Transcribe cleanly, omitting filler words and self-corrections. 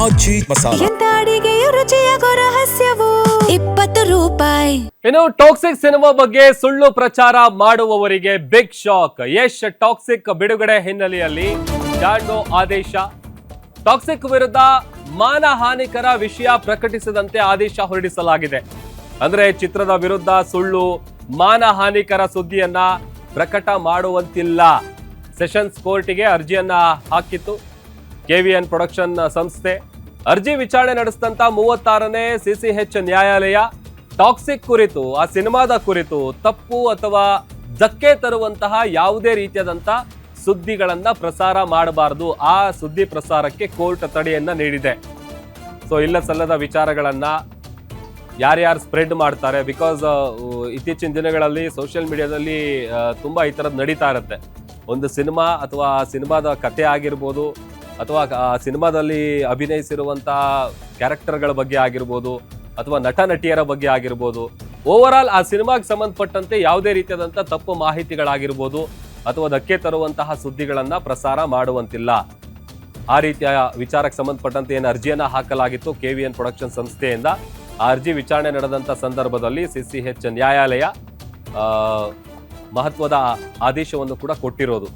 ಆಜಿ ಮಸಾಲ. ಎಂತ ಅಡಿಗೆಯ ರುಚಿಯಾಗೋ ರಹಸ್ಯವು 20 ರೂಪಾಯಿ. ಇನ್ನು ಟಾಕ್ಸಿಕ್ ಸಿನಿಮಾ ಬಗ್ಗೆ ಸುಳ್ಳು ಪ್ರಚಾರ ಮಾಡುವವರಿಗೆ ಬಿಗ್ ಶಾಕ್. ಯಶ್ ಟಾಕ್ಸಿಕ್ ಬಿಡುಗಡೆ ಹಿನ್ನೆಲೆಯಲ್ಲಿ ಜಾಂಡೋ ಆದೇಶ. ಟಾಕ್ಸಿಕ್ ವಿರುದ್ಧ ಮಾನಹಾನಿಕರ ವಿಷಯ ಪ್ರಕಟಿಸದಂತೆ ಆದೇಶ ಹೊರಡಿಸಲಾಗಿದೆ. ಅಂದ್ರೆ ಚಿತ್ರದ ವಿರುದ್ಧ ಸುಳ್ಳು ಮಾನಹಾನಿಕರ ಸುದ್ದಿಯನ್ನ ಪ್ರಕಟ ಮಾಡುವಂತಿಲ್ಲ. ಸೆಷನ್ಸ್ ಕೋರ್ಟಿಗೆ ಅರ್ಜಿಯನ್ನ ಹಾಕಿತ್ತು ಕೆವಿಎನ್ ಪ್ರೊಡಕ್ಷನ್ ಸಂಸ್ಥೆ. ಅರ್ಜಿ ವಿಚಾರಣೆ ನಡೆಸಿದಂತ 36ನೇ ಸಿಸಿಎಚ್ ನ್ಯಾಯಾಲಯ ಟಾಕ್ಸಿಕ್ ಕುರಿತು, ಆ ಸಿನಿಮಾದ ಕುರಿತು ತಪ್ಪು ಅಥವಾ ಧಕ್ಕೆ ತರುವಂತಹ ಯಾವುದೇ ರೀತಿಯಾದಂತ ಸುದ್ದಿಗಳನ್ನ ಪ್ರಸಾರ ಮಾಡಬಾರದು. ಆ ಸುದ್ದಿ ಪ್ರಸಾರಕ್ಕೆ ಕೋರ್ಟ್ ತಡೆಯನ್ನ ನೀಡಿದೆ. ಸೊ ಇಲ್ಲ ಸಲ್ಲದ ವಿಚಾರಗಳನ್ನ ಯಾರ್ಯಾರು ಸ್ಪ್ರೆಡ್ ಮಾಡ್ತಾರೆ, ಬಿಕಾಸ್ ಇತ್ತೀಚಿನ ದಿನಗಳಲ್ಲಿ ಸೋಷಿಯಲ್ ಮೀಡಿಯಾದಲ್ಲಿ ತುಂಬಾ ಈ ಥರದ್ದು ನಡೀತಾ ಇರುತ್ತೆ. ಒಂದು ಸಿನಿಮಾ ಅಥವಾ ಸಿನಿಮಾದ ಕತೆ ಆಗಿರ್ಬೋದು, ಅಥವಾ ಸಿನಿಮಾದಲ್ಲಿ ಅಭಿನಯಿಸಿರುವಂತಹ ಕ್ಯಾರೆಕ್ಟರ್ಗಳ ಬಗ್ಗೆ ಆಗಿರ್ಬೋದು, ಅಥವಾ ನಟ ನಟಿಯರ ಬಗ್ಗೆ ಆಗಿರ್ಬೋದು, ಓವರ್ ಆಲ್ ಆ ಸಿನಿಮಾಗೆ ಸಂಬಂಧಪಟ್ಟಂತೆ ಯಾವುದೇ ರೀತಿಯಾದಂಥ ತಪ್ಪು ಮಾಹಿತಿಗಳಾಗಿರ್ಬೋದು ಅಥವಾ ಧಕ್ಕೆ ತರುವಂತಹ ಸುದ್ದಿಗಳನ್ನ ಪ್ರಸಾರ ಮಾಡುವಂತಿಲ್ಲ. ಆ ರೀತಿಯ ವಿಚಾರಕ್ಕೆ ಸಂಬಂಧಪಟ್ಟಂತೆ ಏನು ಅರ್ಜಿಯನ್ನ ಹಾಕಲಾಗಿತ್ತು ಕೆವಿಎನ್ ಪ್ರೊಡಕ್ಷನ್ ಸಂಸ್ಥೆಯಿಂದ, ಆ ಅರ್ಜಿ ವಿಚಾರಣೆ ನಡೆದಂತ ಸಂದರ್ಭದಲ್ಲಿ ಸಿಸಿಎಚ್ ನ್ಯಾಯಾಲಯ ಮಹತ್ವದ ಆದೇಶವನ್ನು ಕೂಡ ಕೊಟ್ಟಿರೋದು.